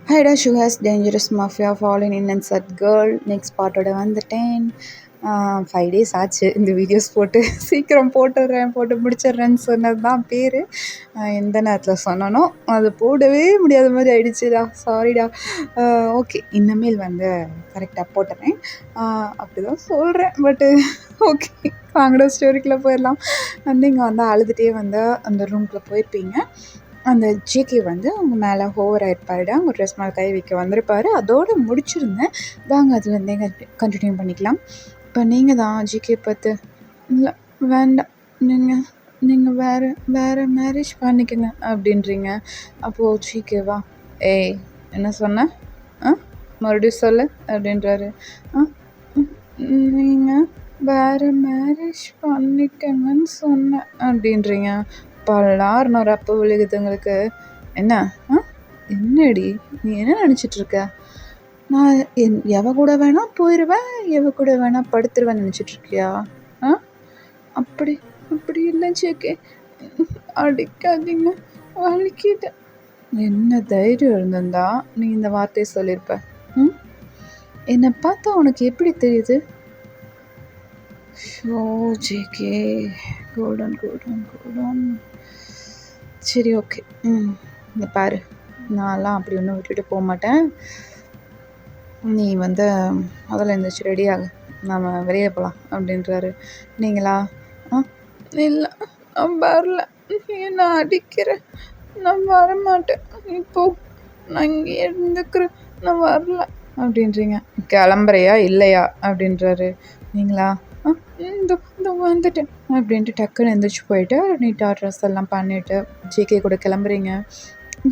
ஹைடா Suhas dangerous mafia falling in and sad girl next பார்ட்டோட வந்துட்டேன். 5 days ஆச்சு இந்த வீடியோஸ் போட்டு. சீக்கிரம் போட்டு முடிச்சிடுறேன்னு சொன்னது தான் பேர். எந்த நேரத்தில் சொன்னனோ அது போடவே முடியாத மாதிரி ஆயிடுச்சுடா, சாரிடா. ஓகே, இனிமேல் வந்து கரெக்டாக போட்டுறேன் அப்படி தான் சொல்கிறேன். பட்டு ஓகே, வாங்கடா ஸ்டோரிக்குள்ளே போயிடலாம். நீங்கள் வந்து அழுதுகிட்டே வந்து அந்த ரூம்குள்ளே போயிருப்பீங்க. அந்த ஜேகே வந்து அவங்க மேலே ஹோவர் ஆகிருப்பாரு, அவங்க ட்ரெஸ் மேலே கை வைக்க வந்திருப்பார். அதோடு முடிச்சிருந்தேன். வாங்க அதுலேருந்தே கண்டினியூ பண்ணிக்கலாம். இப்போ நீங்கள் தான் ஜிகே பார்த்து, இல்லை வேண்டாம், நீங்கள் வேறு மேரேஜ் பண்ணிக்கங்க அப்படின்றீங்க. அப்போது ஜிகேவா, ஏய் என்ன சொன்ன, மறுபடியும் சொல்லு அப்படின்றாரு. நீங்கள் வேறு மேரேஜ் பண்ணிக்கங்கன்னு சொன்னேன் அப்படின்றீங்க. பல்லாறுனு ரப்ப விழுகுது உங்களுக்கு. என்னடி நீ என்ன நினச்சிட்ருக்க? நான் எவ கூட வேணால் போயிடுவேன், எவ கூட வேணால் படுத்துருவேன் நினச்சிட்ருக்கியா? அப்படி இல்லை ஜேகே, அடிக்காதீங்க, வலிக்கிட்டேன். என்ன தைரியம் இருந்திருந்தா நீ இந்த வார்த்தையை சொல்லியிருப்ப. என்னை பார்த்தா உனக்கு எப்படி தெரியுது? Show JK, golden. சரி ஓகே, இங்கே பாரு, நான்லாம் அப்படி ஒன்றும் விட்டுட்டு போக மாட்டேன். நீ வந்து முதல்ல எழுந்திரிச்சு ரெடியாகு, நம்ம வெளியே போகலாம் அப்படின்றாரு. நீங்களா? இல்லை நான் வரல, நான் அடிக்கிறேன், நான் வரமாட்டேன், இப்போது நான் இங்கே இருந்துக்கிறேன், நான் வரல அப்படின்றீங்க. கிளம்புறையா இல்லையா அப்படின்றாரு. நீங்களா? இந்த வந்துட்டேன் அப்படின்ட்டு டக்குன்னு எழுந்திரிச்சு போயிட்டு நீட்டாக ட்ரெஸ் எல்லாம் பண்ணிவிட்டு ஜேகே கூட கிளம்புறீங்க.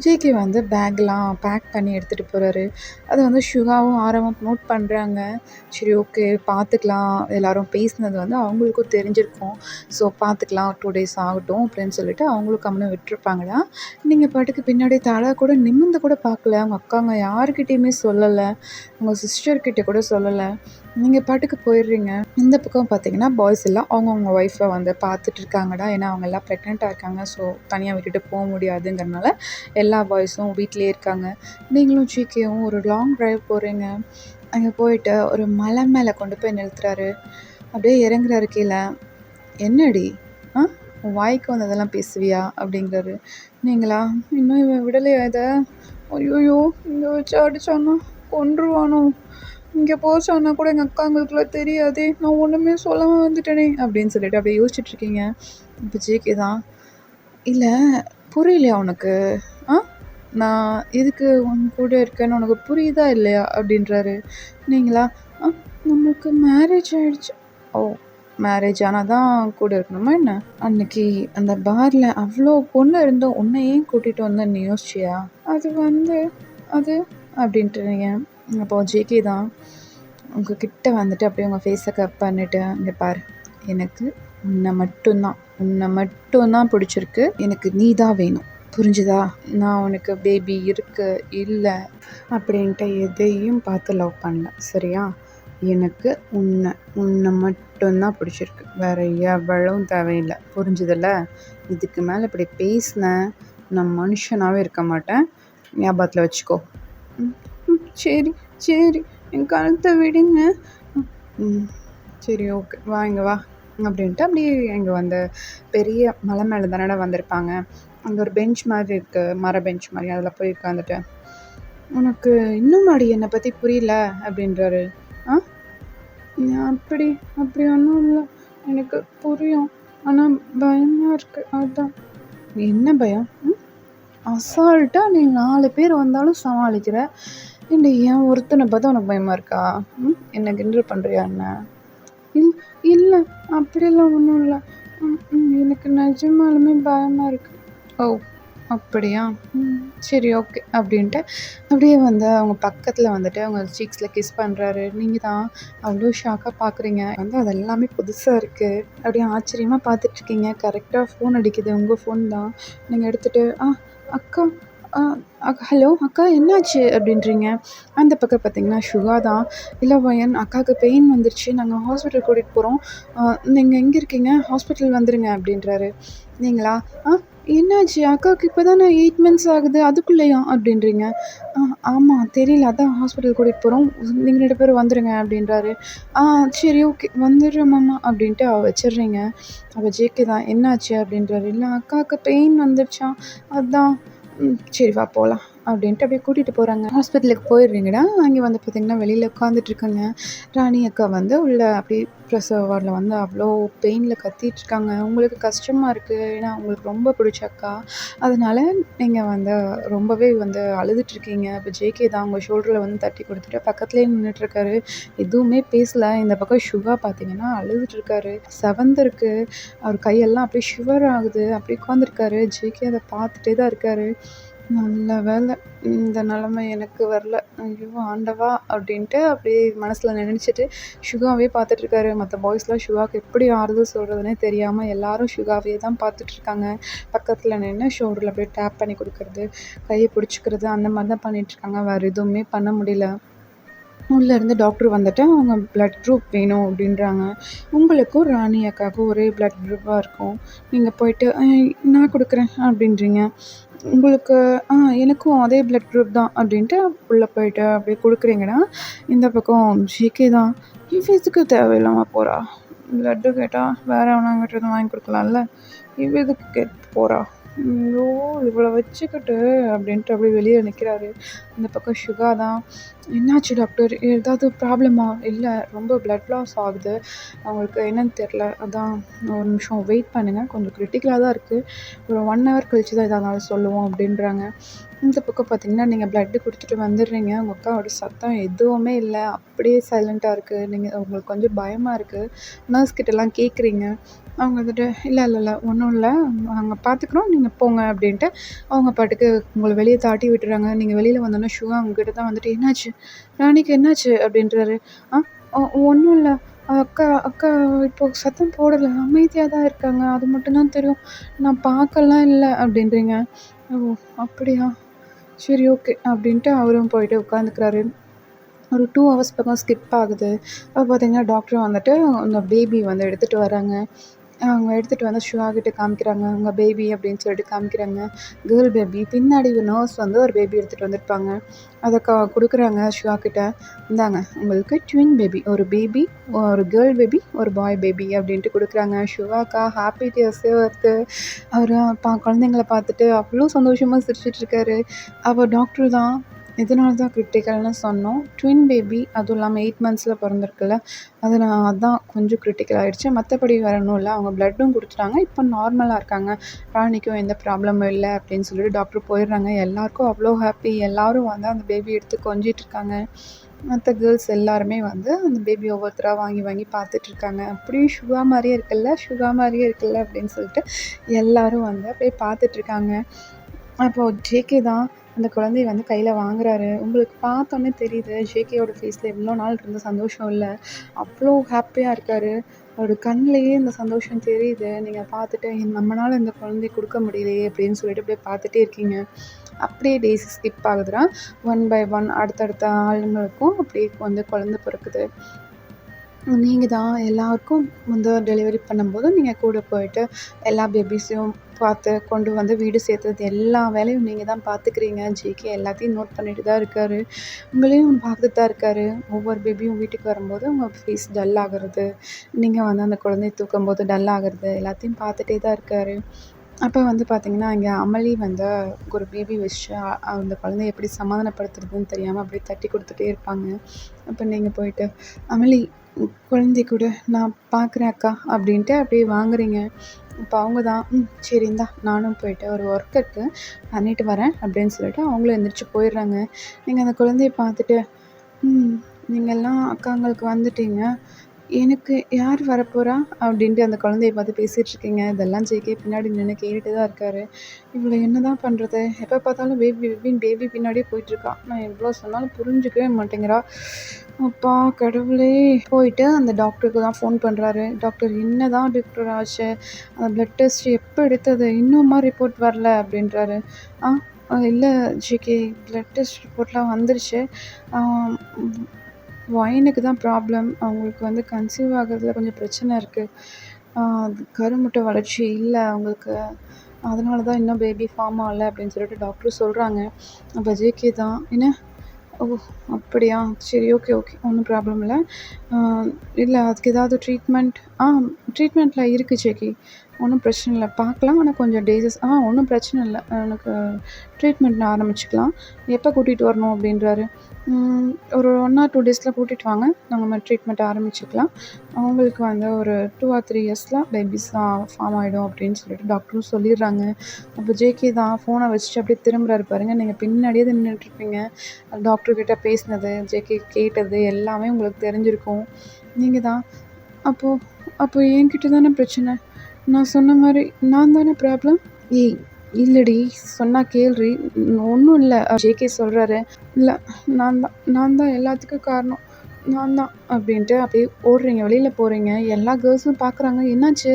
ஜேகே வந்து பேக்லாம் பேக் பண்ணி எடுத்துகிட்டு போகிறாரு. அதை வந்து ஷுகாவும் ஆரவும் நோட் பண்ணுறாங்க. சரி ஓகே பார்த்துக்கலாம், எல்லோரும் பேசினது வந்து அவங்களுக்கும் தெரிஞ்சிருக்கும், ஸோ பார்த்துக்கலாம், 2 days ஆகட்டும் அப்படின்னு சொல்லிட்டு அவங்களும் கம்முன்னு விட்டுருப்பாங்கடா. நீங்கள் பாட்டுக்கு பின்னாடி தலை கூட நிமிர்ந்து கூட பார்க்கல, அவங்க அக்காங்க யாருக்கிட்டேயுமே சொல்லலை, உங்கள் சிஸ்டர்கிட்ட கூட சொல்லலை, நீங்கள் பாட்டுக்கு போயிடுறீங்க. இந்த பக்கம் பார்த்தீங்கன்னா பாய்ஸ் எல்லாம் அவங்கவுங்க ஒய்ஃபை வந்து பார்த்துட்டு இருக்காங்கடா. ஏன்னா அவங்க எல்லாம் ப்ரெக்னெண்ட்டாக இருக்காங்க, ஸோ தனியாக விட்டுட்டு போக முடியாதுங்கிறனால எல்லா பாய்ஸும் வீட்டிலே இருக்காங்க. நீங்களும் ஜிகேவும் ஒரு லாங் ட்ரைவ் போகிறீங்க. அங்கே போயிட்டு ஒரு மலை மேலே கொண்டு போய் நிறுத்துறாரு. அப்படியே இறங்குறாரு கீழே. என்னடி உன் வாய்க்கு வந்ததெல்லாம் பேசுவியா அப்படிங்கிறாரு. நீங்களா? இன்னும் இவன் விடலையா இதை? ஐயோயோ, இங்கே வச்சு அடித்தானோ கொன்றுவானோ, இங்கே போச்சானா கூட எங்கள் அக்காங்களுக்குலாம் தெரியாதே, நான் ஒன்றுமே சொல்லாமல் வந்துட்டேனே அப்படின்னு சொல்லிட்டு அப்படியே யோசிச்சுட்ருக்கீங்க. இப்போ ஜேகே தான், இல்லை புரியலையா உனக்கு? நான் எதுக்கு உன் கூட இருக்கேன்னு உனக்கு புரியுதா இல்லையா அப்படின்றாரு. நீங்களா? நமக்கு மேரேஜ் ஆகிடுச்சு. ஓ, மேரேஜ் ஆனால் தான் கூட இருக்கணுமா என்ன? அன்னைக்கு அந்த பாரில் அவ்வளோ பொண்ணு இருந்தோம், உன்னை ஏன் கூட்டிகிட்டு வந்தேன்னு யோசிச்சியா? அது அப்படின்ட்டுறீங்க. அப்போது ஜேகே தான் உங்கள் கிட்ட வந்துட்டு அப்படியே உங்கள் ஃபேஸை கப் பண்ணிவிட்டு, இங்கே பாரு, எனக்கு உன்னை மட்டும்தான் பிடிச்சிருக்கு, எனக்கு நீ தான் வேணும், புரிஞ்சுதா? நான் உனக்கு பேபி இருக்கு இல்லை அப்படின்ட்டு எதையும் பார்த்து லவ் பண்ணல, சரியா? எனக்கு உன்னை மட்டும்தான் பிடிச்சிருக்கு, வேறு எவ்வளவும் தேவையில்லை, புரிஞ்சுதில்ல? இதுக்கு மேலே இப்படி பேசினேன் நான் மனுஷனாகவே இருக்க மாட்டேன், ஞாபகத்தில் வச்சுக்கோ. சரி என் கழுத்தை விடுங்க. சரி ஓகே, வா இங்கே வா அப்படின்ட்டு அப்படியே இங்கே வந்து பெரிய மலை மேலே தானடா வந்திருப்பாங்க. அங்கே ஒரு பெஞ்ச் மாதிரி இருக்குது, மர பெஞ்ச் மாதிரி, அதில் போய் உட்காந்துட்டு, உனக்கு இன்னும் அடி என்னை பற்றி புரியல அப்படின்றாரு. அப்படி ஒன்றும் இல்லை, எனக்கு புரியும், ஆனால் பயமாக இருக்குது, அதுதான். என்ன பயம்? அசால்ட்டாக நீ 4 பேர் வந்தாலும் சமாளிக்கிற, இல்லை ஏன் ஒருத்தனை பார்த்தா உனக்கு பயமாக இருக்கா? என்ன கிண்டல் பண்ணுறியா என்ன? இல்லை அப்படியெல்லாம் ஒன்றும் இல்லை, எனக்கு நிஜமாலுமே பயமாக இருக்குது. ஓ அப்படியா, சரி ஓகே அப்படின்ட்டு அப்படியே வந்து அவங்க பக்கத்தில் வந்துட்டு அவங்க சீக்ஸில் கிஸ் பண்ணுறாரு. நீங்கள் தான் அவ்வளோ ஷாக்காக பார்க்குறீங்க, வந்து அது எல்லாமே புதுசாக இருக்குது, அப்படியே ஆச்சரியமாக பார்த்துட்ருக்கீங்க. கரெக்டாக ஃபோன் அடிக்குது, உங்கள் ஃபோன் தான். நீங்கள் எடுத்துகிட்டு அக்கா ஹலோ அக்கா என்னாச்சு அப்படின்றீங்க. அந்த பக்கம் பார்த்தீங்கன்னா சுகா தான். "இல்ல பயன் அக்காவுக்கு பெயின் வந்துருச்சு. நாங்க ஹாஸ்பிட்டல் கூட்டிட்டு போறோம். நீங்க எங்க இருக்கீங்க? ஹாஸ்பிட்டல் வந்துருங்க" அப்படின்றாரு. நீங்களா? "ஆ என்னாச்சு? அக்காவுக்கு இப்ப தானே 8 மந்த்ஸ் ஆகுது. அதுக்குள்ளயா?" அப்படின்றீங்க. "ஆ ஆமா தெரியல. அதான் ஹாஸ்பிட்டல் கூட்டிட்டு போறோம். நீங்க 2 பேரும் வந்துருங்க" அப்படின்றாரு. "ஆ சரி ஓகே. வந்துடுறேன் மாமா" அப்படின்ட்டு வச்சிடுறீங்க. அப்ப ஜேகே தான். "என்னாச்சு?" அப்படின்றாரு. "இல்ல அக்காவுக்கு பெயின் வந்துருச்சாம். அதான்." சரி வா போலாம்." அப்படின்ட்டு அப்படியே கூட்டிட்டு போறாங்க. ஹாஸ்பிட்டலுக்கு போயிடுறீங்கடா. அங்கே வந்து பார்த்தீங்கன்னா, வெளியில உட்காந்துட்ருக்கங்க. ராணி அக்கா வந்து உள்ள அப்படியே பிரசவ வார்ட்ல வந்து அவ்வளோ பெயின்ல கத்திட்டுருக்காங்க. உங்களுக்கு கஷ்டமா இருக்கு. ஏன்னா, உங்களுக்கு ரொம்ப பிடிச்ச அக்கா. அதனால நீங்க வந்து ரொம்பவே வந்து அழுதுட்ருக்கீங்க. அப்ப ஜேகே தான் உங்க ஷோல்டர்ல வந்து தட்டி குடுத்துட்டு பக்கத்துலயே நின்னுட்ருக்காரு. எதுவுமே பேசல. இந்த பக்கம் சுகா பார்த்தீங்கன்னா, அழுதுட்ருக்காரு. செவந்திருக்கு. அவர் கையெல்லாம் அப்படியே ஷிவர் ஆகுது. அப்படியே உட்காந்துருக்காரு. ஜேகே அத பார்த்துட்டே தான் இருக்காரு. நல்ல வேளை இந்த நிலைமை எனக்கு வரல. ஐயோ! ஆண்டவா! அப்படின்ட்டு அப்படியே மனசுல நெனச்சுட்டு சுகாவே பார்த்துட்ருக்காரு. மத்த பாய்ஸ்லாம் சுகாவுக்கு எப்படி ஆறுதல் சொல்றதுன்னே தெரியாம எல்லாரும் சுகாவையே தான் பார்த்துட்ருக்காங்க. பக்கத்துல நின்னு ஷோல்டர்ல அப்படியே டேப் பண்ணி குடுக்கறது, கைய பிடிச்சுக்கிறது அந்த மாரி தான் பண்ணிட்டுருக்காங்க. வேற எதுவுமே பண்ண முடியல. உள்ளேருந்து டாக்டர் வந்துட்டு அவங்க பிளட் குரூப் வேணும் அப்படின்றாங்க. உங்களுக்கும் ராணி அக்காவுக்கும் ஒரே பிளட் குரூப்பா இருக்கும். நீங்க போயிட்டு நான் குடுக்குறேன் அப்படின்றீங்க. உங்களுக்கு எனக்கும் அதே பிளட் குரூப் தான் அப்படின்ட்டு உள்ள போயிட்டு அப்படியே குடுக்குறீங்கன்னா, இந்த பக்கம் ஷிகே தான். இவ எதுக்கு தேவையில்லாம போறா? பிளட்டு கேட்டா வேற எவனாங்கிட்டருந்து வாங்கி குடுக்கலாம்ல. இவ எதுக்கு கேட்டு போறா? ஐயோ! இவள வச்சுக்கிட்டு அப்படின்ட்டு அப்படியே வெளிய நிக்கிறாரு. இந்த பக்கம் சுகா தான். என்னாச்சு டாக்டர்? ஏதாவது ப்ராப்ளமா? இல்ல ரொம்ப பிளட் லாஸ் ஆகுது. அவங்களுக்கு என்னன்னு தெரியல. அதான் ஒரு நிமிஷம் வெயிட் பண்ணுங்க. கொஞ்சம் கிரிட்டிக்கலா தான் இருக்கு. ஒரு 1 ஹவர் கழிச்சு தான் எதா இருந்தாலும் சொல்லுவோம் அப்படின்றாங்க. இந்த பக்கம் பார்த்தீங்கன்னா, நீங்க பிளட் குடுத்துட்டு வந்துடுறீங்க. உங்க அக்காவோட சத்தம் எதுவுமே இல்ல. அப்படியே சைலண்ட்டா இருக்கு. உங்களுக்கு கொஞ்சம் பயமா இருக்கு. நர்ஸ் கிட்டலாம் கேட்குறீங்க. அவங்க வந்துட்டு, இல்ல ஒண்ணும் இல்ல. நாங்க பார்த்துக்குறோம். நீங்க போங்க" அப்படின்ட்டு அவங்க பாட்டுக்கு உங்கள வெளிய தாட்டி விட்டுறாங்க. நீங்க வெளியில வந்தோனே சிவா உங்ககிட்ட தான் வந்துட்டு, "என்னாச்சு? ராணிக்கு என்னாச்சு?" அப்படின்றாரு. "ஆ ஒண்ணும் இல்ல. அக்கா அக்கா இப்போ சத்தம் போடல. அமைதியா தான் இருக்காங்க. அது மட்டும் தான் தெரியும். நான் பார்க்கலாம் இல்ல" அப்படின்றீங்க. "ஓ! அப்படியா? சரி ஓகே" அப்படின்ட்டு அவரும் போயிட்டு உட்காந்துக்கிறாரு. ஒரு 2 ஹவர்ஸ் பக்கம் ஸ்கிப் ஆகுது. அப்ப பார்த்தீங்கன்னா, டாக்டர் வந்துட்டு அந்த பேபி வந்து எடுத்துட்டு வராங்க. அவங்க எடுத்துட்டு வந்து ஷுவா கிட்ட காமிக்கிறாங்க. உங்க பேபி அப்படின்னு சொல்லிட்டு காமிக்கிறாங்க. Girl baby. பின்னாடி நர்ஸ் வந்து ஒரு பேபி எடுத்துட்டு வந்திருப்பாங்க. அத குடுக்குறாங்க ஷுவா கிட்ட. இந்தாங்க உங்களுக்கு ட்வின் பேபி. ஒரு பேபி, ஒரு கேர்ள் பேபி, ஒரு பாய் பேபி அப்படின்ட்டு குடுக்குறாங்க. ஷுவாக்கா ஹாப்பி டியர்ஸே வருது. அவரு குழந்தைங்கள பார்த்துட்டு அவ்ளோ சந்தோஷமா சிரிச்சுட்டு இருக்காரு. அப்ப டாக்டர் தான் இதனால தான் கிரிட்டிக்கல்னு சொன்னோம். ட்வின் பேபி அதுவும் இல்லாம 8 மந்த்ஸ்ல பொறந்திருக்குல்ல. அதான் கொஞ்சம் கிரிட்டிக்கல் ஆயிடுச்சு. மத்தபடி வேற ஒண்ணும் இல்ல. அவங்க பிளட்டும் குடுத்துட்டாங்க. இப்ப நார்மலா இருக்காங்க. ராணிக்கும் எந்த ப்ராப்ளமும் இல்ல அப்படின்னு சொல்லிட்டு டாக்டர் போயிடுறாங்க. எல்லாருக்கும் அவ்ளோ ஹாப்பி. எல்லாரும் வந்து அந்த பேபி எடுத்து கொஞ்சிட்டு இருக்காங்க. மத்த கேர்ள்ஸ் எல்லாருமே வந்து அந்த பேபி ஒவ்வொருத்தரா வாங்கி வாங்கி பார்த்துட்ருக்காங்க. அப்படியும் சுகா மாரியே இருக்குல்ல, சுகா மாரியே இருக்குல்ல அப்படின்னு சொல்லிட்டு எல்லாரும் வந்து அப்படியே பார்த்துட்ருக்காங்க. அப்போ ஜேகே தான் அந்த குழந்தைய வந்து கையில வாங்குறாரு. உங்களுக்கு பார்த்தோன்னே தெரியுது, ஜேகேயோட ஃபேஸ்ல இவ்ளோ நாள் இருந்த சந்தோஷம் இல்ல. அவ்ளோ ஹாப்பியா இருக்காரு. அவரோட கண்லயே இந்த சந்தோஷம் தெரியுது. நீங்க பார்த்துட்டு நம்மனால இந்த குழந்தைய குடுக்க முடியலையே அப்படின்னு சொல்லிட்டு அப்படியே பார்த்துட்டே இருக்கீங்க. அப்படியே டேஸ் ஸ்கிப் ஆகுதுன்னா, ஒன் பை ஒன் அடுத்தடுத்த ஆளுங்களுக்கும் அப்படியே வந்து குழந்தை பிறக்குது. நீங்க தான் எல்லாருக்கும் வந்து டெலிவரி பண்ணும்போது, நீங்க கூட போயிட்டு எல்லா பேபீஸையும் பார்த்து, கொண்டு வந்து வீடு சேர்த்தது எல்லா வேலையும் நீங்க தான் பார்த்துக்கிறீங்க. ஜேகே எல்லாத்தையும் நோட் பண்ணிட்டு தான் இருக்காரு. உங்களையும் பார்த்துட்டு தான் இருக்காரு. ஒவ்வொரு பேபியும் வீட்டுக்கு வரும்போது உங்க ஃபேஸ் டல் ஆகுறது, நீங்க வந்து அந்த குழந்தைய தூக்கும்போது டல் ஆகுறது எல்லாத்தையும் பார்த்துட்டே தான் இருக்காரு. அப்ப வந்து பார்த்தீங்கன்னா, இங்க அமளி வந்து ஒரு பேபி வச்சு அந்த குழந்தைய எப்படி சமாதானப்படுத்துறதுன்னு தெரியாம அப்படியே தட்டி குடுத்துட்டே இருப்பாங்க. அப்ப நீங்க போயிட்டு, "அமளி குழந்தைய குடு, நான் பார்க்குறேன் அக்கா" அப்படின்ட்டு அப்படியே வாங்குறீங்க. அப்ப அவங்க தான், சரி இந்தா நானும் போயிட்டு ஒரு ஒர்க் இருக்கு பண்ணிட்டு வரேன்" அப்படின்னு சொல்லிட்டு அவங்களும் எந்திரிச்சு போயிடுறாங்க. நீங்க அந்த குழந்தைய பார்த்துட்டு, "ம் நீங்கலாம் அக்காங்களுக்கு வந்துட்டீங்க. எனக்கு யார் வரப்போறா?" அப்படின்ட்டு அந்த குழந்தைய பார்த்து பேசிட்டுருக்கீங்க. இதெல்லாம் ஜேகே பின்னாடி நின்னு கேட்டுட்டு தான் இருக்காரு. இவள என்னதான் பண்றது? எப்ப பார்த்தாலும் பேபி பேபின்னு பேபி பின்னாடியே போயிட்டுருக்கா. நான் எவ்வளோ சொன்னாலும் புரிஞ்சுக்கவே மாட்டேங்கிறா. அப்பா கடவுளே! போயிட்டு அந்த டாக்டருக்கு தான் ஃபோன் பண்றாரு. டாக்டர் என்னதான் டாக்டர் ஆச்சு? அந்த பிளட் டெஸ்ட் எப்ப எடுத்தது? இன்னுமா ரிப்போர்ட் வரல? அப்படின்றாரு. ஆ இல்ல ஜிகே, பிளட் டெஸ்ட் ரிப்போர்ட்லாம் வந்துருச்சு. ஒயனுக்கு தான் ப்ராப்ளம். அவங்களுக்கு வந்து கன்சீவ் ஆகுறதுல கொஞ்சம் பிரச்சனை இருக்கு. கருமுட்டை வளர்ச்சி இல்ல அவங்களுக்கு. அதனால தான் இன்னும் பேபி ஃபார்ம் ஆகல அப்படின்னு சொல்லிட்டு டாக்டர் சொல்கிறாங்க. அப்போ ஜேகே தான். என்ன? ஓ! அப்படியா? சரி, ஓகே, ஓகே. ஒண்ணும் ப்ராப்ளம் இல்ல. அ இல்ல அதுக்கு ஏதாவது ட்ரீட்மெண்ட்லாம் இருக்கு ஜெகி. ஒண்ணும் பிரச்சனை இல்ல. பார்க்கலாம். ஆனா கொஞ்சம் டேஸஸ் ஒண்ணும் பிரச்சனை இல்ல. எனக்கு ட்ரீட்மெண்ட் ஆரம்பிச்சுக்கலாம். எப்போ கூட்டிட்டு வரணும் அப்படின்றாரு. ஒரு 1 ஆர் 2 டேஸில் கூட்டிட்டு வாங்க. நம்ம ட்ரீட்மெண்ட் ஆரம்பிச்சுக்கலாம். அவங்களுக்கு வந்து ஒரு 2 ஆர் 3 இயர்ஸில் பேபிஸ்லாம் ஃபார்ம் ஆகிடும் அப்படின்னு சொல்லிட்டு டாக்டரும் சொல்லிடுறாங்க. அப்போ ஜேகே தான் ஃபோனை வச்சுட்டு அப்படியே திரும்புறாரு பாருங்க. நீங்கள் பின்னாடியே தான் நின்றுட்டுருப்பீங்க. டாக்டர்கிட்ட பேசினது, ஜேகே கேட்டது எல்லாமே உங்களுக்கு தெரிஞ்சிருக்கும். நீங்கள் தான் அப்போ அப்போ என்கிட்ட தானே பிரச்சனை. நான் சொன்ன மாரி நான் தானே ப்ராப்ளம். ஏய் இல்லடி, சொன்னா கேள்றி. ஒன்றும் இல்லை. ஜேகே சொல்கிறாரு. இல்லை, நான் தான் எல்லாத்துக்கும் காரணம். நான் தான் அப்படின்ட்டு அப்படியே ஓடுறீங்க, வெளியில் போகிறீங்க. எல்லா கேர்ள்ஸும் பார்க்குறாங்க. என்னாச்சு?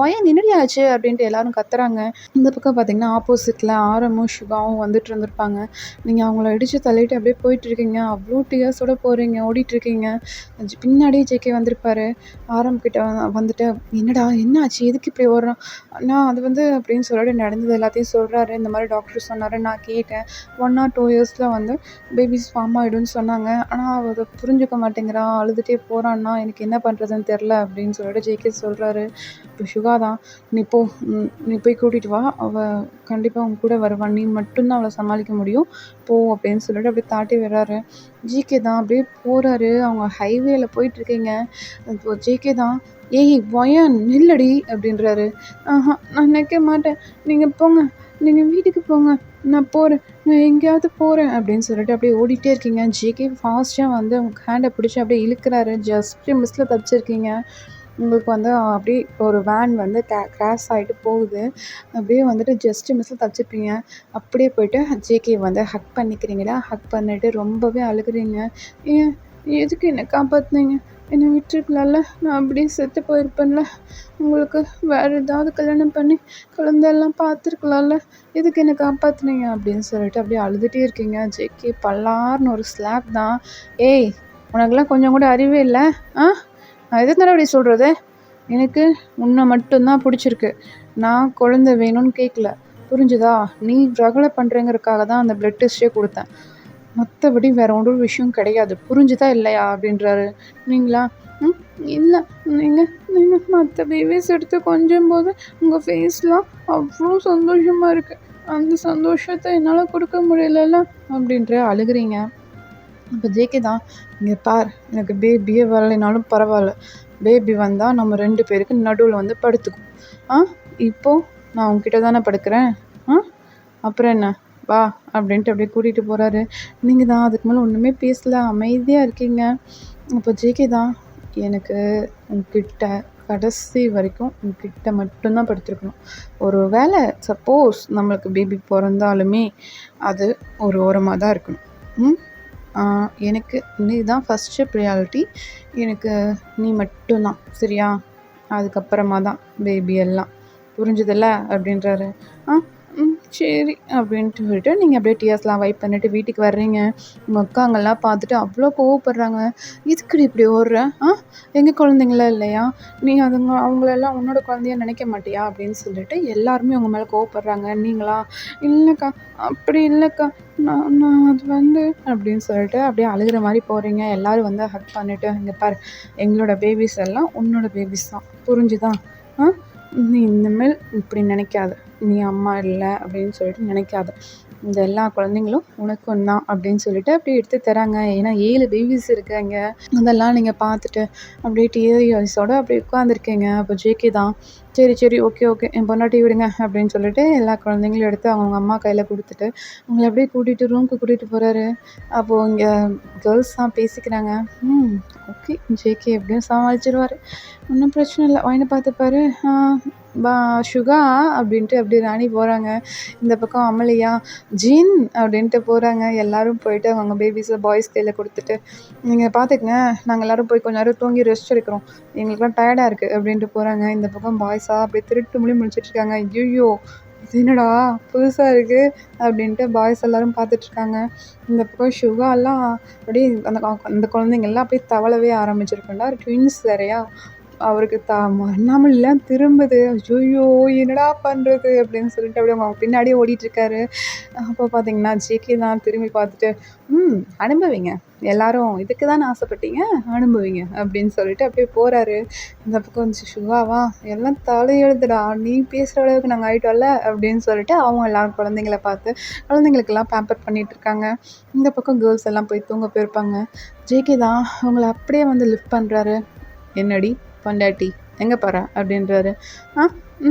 ஒயன் என்னடி ஆச்சு அப்படின்ட்டு எல்லாரும் கத்துறாங்க. இந்த பக்கம் பார்த்தீங்கன்னா ஆப்போசிட்டில் ஆரமும் சுகாவும் வந்துட்டு இருந்திருப்பாங்க. நீங்கள் அவங்கள இடித்து தள்ளிட்டு அப்படியே போயிட்டுருக்கீங்க. அவ்வளோ டியர்ஸோடு போகிறீங்க, ஓடிட்டுருக்கீங்க. பின்னாடியே ஜேகே வந்திருப்பாரு. ஆரம் கிட்ட வந்துட்டு என்னடா என்ன ஆச்சு? எதுக்கு இப்படி ஓடுறான்? நான் அது வந்து அப்படின்னு சொல்லிட்டு நடந்தது எல்லாத்தையும் சொல்கிறாரு. இந்த மாதிரி டாக்டர் சொன்னார், நான் கேட்டேன். 1 ஆர் 2 இயர்ஸில் வந்து பேபிஸ் ஃபார்ம் ஆகிடும்னு சொன்னாங்க. ஆனால் அவள் அதை புரிஞ்சுக்க மாட்டேங்கிறான், அழுதுகிட்டே போகிறான்னா எனக்கு என்ன பண்ணுறதுன்னு தெரில அப்படின்னு சொல்லிட்டு ஜேகே சொல்கிறாரு. இப்போ சுகா தான், நீ போய் கூட்டிகிட்டு வா, அவள் கண்டிப்பாக உங்க கூட வருவான், நீ மட்டும்தான் அவளை சமாளிக்க முடியும், போ அப்படின்னு சொல்லிட்டு அப்படியே தாட்டி விடுறாரு. ஜிகே தான் அப்படியே போகிறாரு. அவங்க ஹைவேல போயிட்டுருக்கீங்க. இப்போ ஜேகே தான், ஏய் ஒயன் நில்லடி அப்படின்றாரு. நான் நிற்க மாட்டேன், நீங்கள் போங்க, நீங்கள் வீட்டுக்கு போங்க, நான் போகிறேன், நான் எங்கேயாவது போகிறேன் அப்படின்னு சொல்லிட்டு அப்படியே ஓடிட்டே இருக்கீங்க. ஜேகே ஃபாஸ்ட்டாக வந்து உங்கள் ஹேண்டை பிடிச்சி அப்படியே இழுக்கிறாரு. ஜஸ்ட் மிஸ்ஸில் தப்பிச்சிருக்கீங்க. உங்களுக்கு வந்து அப்படியே ஒரு வேன் வந்து கிராஸ் ஆகிட்டு போகுது. அப்படியே வந்துட்டு ஜஸ்ட்டு மிஸ்ஸில் தப்பிச்சிருப்பீங்க. அப்படியே போய்ட்டு ஜேகே வந்து ஹக் பண்ணிக்கிறீங்களா? ஹக் பண்ணிட்டு ரொம்பவே அழுகுறீங்க. ஏன் எதுக்கு என்னை காப்பாற்றுனீங்க? என்னை விட்டுருக்கலாம்ல, நான் அப்படியே செத்து போயிருப்பேன்ல. உங்களுக்கு வேறு ஏதாவது கல்யாணம் பண்ணி குழந்தையெல்லாம் பார்த்துருக்கலாம்ல, எதுக்கு என்னை காப்பாற்றுனீங்க அப்படின்னு சொல்லிட்டு அப்படியே அழுதுகிட்டே இருக்கீங்க. ஜேகே பல்லார்னு ஒரு ஸ்லாப் தான். ஏய் உனக்கெல்லாம் கொஞ்சம் கூட அறிவே இல்லை. நான் எதுக்கு தானே அப்படி சொல்கிறது? எனக்கு உன்னை மட்டும்தான் பிடிச்சிருக்கு. நான் குழந்தை வேணும்னு கேட்கல, புரிஞ்சுதா? நீ ரகலை பண்ணுறேங்கிறதுக்காக தான் அந்த பிளட் டெஸ்ட்டே கொடுத்தேன். மற்றபடி வேறு ஒரு விஷயம் கிடையாது, புரிஞ்சுதா இல்லையா அப்படின்றாரு. நீங்களா? இல்லை, நீங்கள் மற்ற பேபிஸ் எடுத்து கொஞ்சம் போது உங்கள் ஃபேஸ்லாம் அவ்வளோ சந்தோஷமாக இருக்குது. அந்த சந்தோஷத்தை என்னால் கொடுக்க முடியலல்ல அப்படின்ற அழுகுறீங்க. அப்போ ஜேகே தான், இங்கே பார், எனக்கு பேபியே வரலைனாலும் பரவாயில்ல, பேபி வந்தால் நம்ம 2 பேருக்கு நடுவில் வந்து படுத்துக்கும். இப்போது நான் உங்ககிட்ட தானே படுக்கிறேன். அப்புறம் என்ன, வா அப்படின்ட்டு அப்படியே கூட்டிகிட்டு போகிறாரு. நீங்கள் தான் அதுக்கு மேலே ஒன்றுமே பேசல, அமைதியாக இருக்கீங்க. அப்போ ஜேகே தான், எனக்கு உங்ககிட்ட கடைசி வரைக்கும் உங்ககிட்ட மட்டும்தான் படுத்திருக்கணும். ஒரு வேளை சப்போஸ் நம்மளுக்கு பேபி பிறந்தாலுமே அது ஒரு ஓரமாக தான் இருக்கணும். எனக்கு நீ தான் ஃபஸ்ட்டு ப்ரியாரிட்டி. எனக்கு நீ மட்டும்தான், சரியா? அதுக்கப்புறமா தான் பேபி எல்லாம், புரிஞ்சுதில்ல அப்படின்றாரு. சரி அப்படின்ட்டு சொல்லிட்டு நீங்கள் அப்படியே டியர்ஸ்லாம் வைப் பண்ணிவிட்டு வீட்டுக்கு வர்றீங்க. உங்கள் அக்காங்கெல்லாம் பார்த்துட்டு அவ்வளோ கோவப்படுறாங்க. எதுக்குடி இப்படி ஓடுற? எங்கள் குழந்தைங்களாம் இல்லையா? நீ அவங்களெல்லாம் உன்னோட குழந்தையா நினைக்க மாட்டியா அப்படின்னு சொல்லிட்டு எல்லாருமே உங்கள் மேலே கோவப்படுறாங்க. நீங்களா? இல்லைக்கா, அப்படி இல்லைக்கா, நான் அது வந்து அப்படின்னு சொல்லிட்டு அப்படியே அழுகிற மாதிரி போகிறீங்க. எல்லோரும் வந்து ஹக் பண்ணிவிட்டு, இங்கே பாரு, எங்களோட பேபிஸ் எல்லாம் உன்னோட பேபிஸ் தான், புரிஞ்சுதா? நீ இனிமேல் இப்படி நினைக்காத, நீ அம்மா இல்லை அப்படின்னு சொல்லிட்டு நினைக்காத, இந்த எல்லா குழந்தைங்களும் உனக்கு தான் அப்படின்னு சொல்லிட்டு அப்படியே எடுத்து தராங்க. ஏன்னா 7 பேபிஸ் இருக்காங்க. அதெல்லாம் நீங்கள் பார்த்துட்டு அப்படியே டியர்ஸோடு அப்படியே உட்காந்துருக்கீங்க. அப்போ ஜேகே தான், சரி ஓகே என் பொண்டாட்டி விடுங்க அப்படின்னு சொல்லிட்டு எல்லா குழந்தைங்களும் எடுத்து அவங்க அம்மா கையில் கொடுத்துட்டு உங்களை அப்படியே கூட்டிகிட்டு ரூமுக்கு கூட்டிகிட்டு போகிறாரு. அப்போது இங்கே கேர்ள்ஸ் தான் பேசிக்கிறாங்க. ஓகே, ஜேகே எப்படியும் சமாளிச்சிடுவார், ஒன்றும் பிரச்சனை இல்லை, வாங்கி பார்த்துப்பாரு. சுகா அப்படின்ட்டு அப்படியே ராணி போகிறாங்க. இந்த பக்கம் அமளியா ஜின் அப்படின்ட்டு போகிறாங்க. எல்லோரும் போயிட்டு அவங்க பேபிஸை பாய்ஸ் கையில் கொடுத்துட்டு, நீங்கள் பார்த்துக்குங்க, நாங்கள் எல்லோரும் போய் கொஞ்சம் நேரம் தூங்கி ரெஸ்ட் எடுக்கிறோம், எங்களுக்குலாம் டயர்டாக இருக்குது அப்படின்ட்டு போகிறாங்க. இந்த பக்கம் பாய்ஸாக அப்படியே திருட்டு முழி முடிச்சிட்ருக்காங்க. ஐயோ என்னடா புதுசாக இருக்குது அப்படின்ட்டு பாய்ஸ் எல்லோரும் பார்த்துட்ருக்காங்க. இந்த பக்கம் சுகாலாம் அப்படியே அந்த குழந்தைங்கள்லாம் அப்படியே தவழவே ஆரம்பிச்சிருக்குண்டா. ட்வின்ஸ் வேறையா, அவருக்கு அண்ணாமலைலாம் திரும்புது. ஐயோ என்னடா பண்ணுறது அப்படின்னு சொல்லிட்டு அப்படியே அவங்க பின்னாடியே ஓடிட்டுருக்காரு. அப்போ பார்த்தீங்கன்னா ஜேகே தான் திரும்பி பார்த்துட்டு, அனுபவிங்க, எல்லாரும் இதுக்கு தானே ஆசைப்பட்டீங்க, அனுபவிங்க அப்படின்னு சொல்லிட்டு அப்படியே போகிறாரு. இந்த பக்கம் வந்து சுகாவா, எல்லாம் தலையெழுதுடா, நீ பேசுகிற அளவுக்கு நாங்கள் ஆகிட்டோம்ல அப்படின்னு சொல்லிட்டு அவங்க எல்லாரும் குழந்தைங்கள பார்த்து குழந்தைங்களுக்கெல்லாம் பேம்பர் பண்ணிகிட்ருக்காங்க. இந்த பக்கம் கேர்ள்ஸ் எல்லாம் போய் தூங்க போயிருப்பாங்க. ஜேகே தான் அவங்கள அப்படியே வந்து லிஃப்ட் பண்ணுறாரு. என்னடி பொண்டாட்டி எங்கே போகிற அப்படின்றாரு.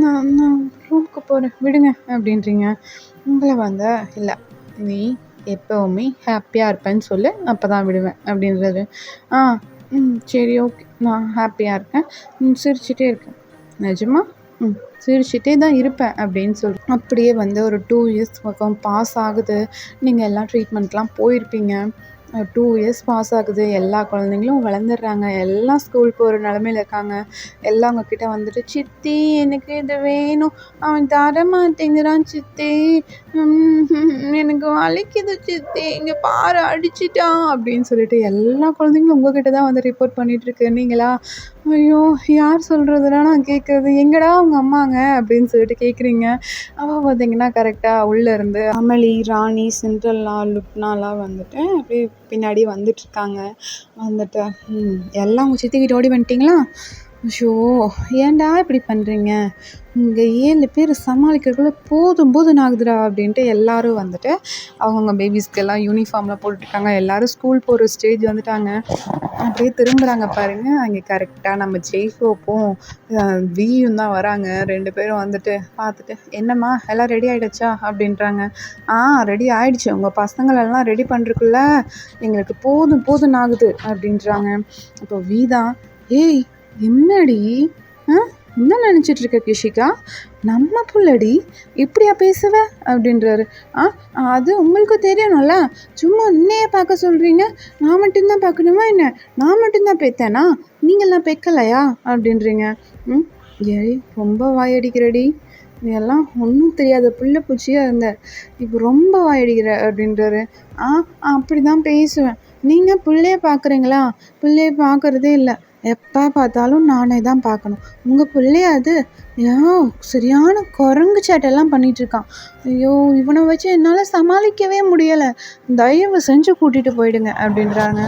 நான் நான் ரூமுக்கு போகிறேன் விடுங்க அப்படின்றீங்க. உங்களை வந்து இல்லை, நீ எப்போவுமே ஹாப்பியாக இருப்பேன்னு சொல்லு, அப்போ தான் விடுவேன் அப்படின்றாரு. சரி ஓகே, நான் ஹாப்பியாக இருக்கேன், சிரிச்சிட்டே இருக்கேன், நிஜமா சிரிச்சிட்டே தான் இருப்பேன் அப்படின்னு சொல்லி அப்படியே வந்து ஒரு 2 இயர்ஸ் பக்கம் பாஸ் ஆகுது. நீங்கள் எல்லாம் ட்ரீட்மெண்ட்லாம் போயிருப்பீங்க. 2 இயர்ஸ் பாஸ் ஆகுது. எல்லா குழந்தைங்களும் வளர்ந்துடுறாங்க. எல்லாம் ஸ்கூல் போகிற நிலமையில இருக்காங்க. எல்லாம் அவங்கக்கிட்ட வந்துட்டு, சித்தி எனக்கு இது வேணும், அவன் தர மாட்டேங்கிறான் சித்தி, எனக்கு வலிக்குது சித்தி, இங்கே பாரு அடிச்சிட்டான் அப்படின்னு சொல்லிட்டு எல்லா குழந்தைங்களும் உங்ககிட்ட தான் வந்து ரிப்போர்ட் பண்ணிகிட்ருக்கு. நீங்களா, ஐயோ யார் சொல்கிறதுனா நான் கேட்குறது, எங்கடா அவங்க அம்மாங்க அப்படின்னு சொல்லிட்டு கேட்குறீங்க. அப்போ பார்த்தீங்கன்னா கரெக்டாக உள்ளேருந்து அமளி, ராணி, சிண்ட்ரெல்லா, லுப்னாலாம் வந்துட்டு அப்படியே பின்னாடி வந்துட்டுருக்காங்க. வந்துட்டு எல்லாம் உங்கள் சித்தி வீட்டு ஓடி வந்துட்டிங்களா? ஐயோ ஏன்டா இப்படி பண்ணுறீங்க, இங்கே 7 பேர் சமாளிக்கிறதுக்குள்ளே போதும் போதும் ஆகுதுடா அப்படின்ட்டு எல்லோரும் வந்துட்டு அவங்கவுங்க பேபிஸ்க்கெல்லாம் யூனிஃபார்ம்லாம் போட்டுருக்காங்க. எல்லோரும் ஸ்கூல் போகிற ஸ்டேஜ் வந்துட்டாங்க. அப்படியே திரும்புகிறாங்க பாருங்கள். அங்கே கரெக்டாக நம்ம ஜெய்ஹோப்பும் வியும் தான் வராங்க. 2 பேரும் வந்துட்டு பார்த்துட்டு, என்னம்மா எல்லாம் ரெடி ஆகிடுச்சா அப்படின்றாங்க. ரெடி ஆகிடுச்சு, உங்கள் பசங்களெல்லாம் ரெடி பண்ணுறதுக்குள்ள எங்களுக்கு போதும் போதும் ஆகுது அப்படின்றாங்க. அப்போ வி தான், ஏய் என்னடி என்ன நினச்சிட்ருக்க கிஷிகா, நம்ம புள்ளடி இப்படியா பேசுவ அப்படின்றாரு. அது உங்களுக்கு தெரியணும்ல, சும்மா என்னையே பார்க்க சொல்கிறீங்க, நான் மட்டும்தான் பார்க்கணுமா என்ன, நான் மட்டும்தான் பேத்தேனா, நீங்கள்லாம் பெக்கலையா அப்படின்றீங்க. ஏய் ரொம்ப வாயடிக்கிறடி, நீ எல்லாம் ஒன்றும் தெரியாத புள்ள பூச்சியாக இருந்த, இப்போ ரொம்ப வாயடிக்கிற அப்படின்றாரு. அப்படி தான் பேசுவேன், நீங்கள் பிள்ளைய பார்க்குறீங்களா, பிள்ளைய பார்க்குறதே இல்லை, எப்போ பார்த்தாலும் நானே தான் பார்க்கணும், உங்கள் பிள்ளையா அது, சரியான குரங்கு சேட்டெல்லாம் பண்ணிகிட்ருக்கான், ஐயோ இவனை வச்சு என்னால் சமாளிக்கவே முடியலை, தயவு செஞ்சு கூட்டிகிட்டு போயிடுங்க அப்படின்றாங்க.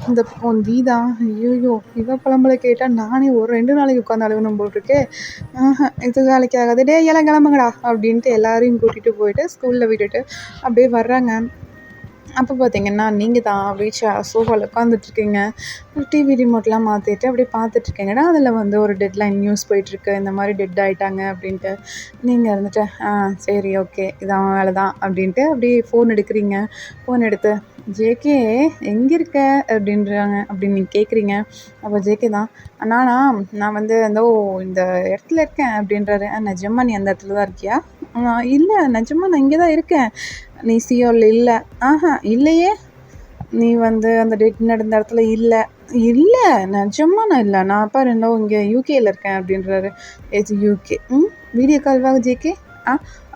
இந்த பக்கம் வீதா, ஐயோ இவ புலம்பலை கேட்டால் நானே ஒரு 2 நாளைக்கு உட்காந்து அழுகணும் போட்டிருக்கே, இது வேலைக்கு ஆகாது, டே எல்லாம் கிளம்புங்கடா அப்படின்ட்டு எல்லாரையும் கூட்டிகிட்டு போயிட்டு ஸ்கூலில் விட்டுட்டு அப்படியே வர்றாங்க. அப்போ பார்த்தீங்கன்னா நீங்கள் தான் அப்படியே சோஃபாவில் உட்காந்துட்ருக்கீங்க. டிவி ரிமோட்லாம் மாற்றிட்டு அப்படியே பார்த்துட்ருக்கீங்கன்னா அதில் வந்து ஒரு டெட்லைன் நியூஸ் போயிட்டுருக்கு, இந்த மாதிரி டெட் ஆகிட்டாங்க அப்படின்ட்டு. நீங்கள் இருந்துட்டு சரி ஓகே இது அவன் வேலை தான் அப்படின்ட்டு அப்படியே ஃபோன் எடுக்கிறீங்க. ஃபோன் எடுத்து, ஜேகே எங்கே இருக்க அப்படின்றாங்க. அப்படின்னு நீங்கள் கேட்குறீங்க. அப்போ ஜேகே தான், நான் வந்து இந்த இடத்துல இருக்கேன் அப்படின்றாரு. நிஜமா நீ அந்த இடத்துல தான் இருக்கியா? இல்லை நிஜமா நான் இங்கே தான் இருக்கேன். நீ சியோலில் இல்லை? இல்லையே. நீ வந்து அந்த டேட் நடந்த இடத்துல இல்லை? இல்லை நிஜமா நான் இல்லை, நான் பாரு இங்கே யூகேயில் இருக்கேன் அப்படின்றாரு. ஏஜ் யூகே, வீடியோ கால் வாங்க ஜேகே.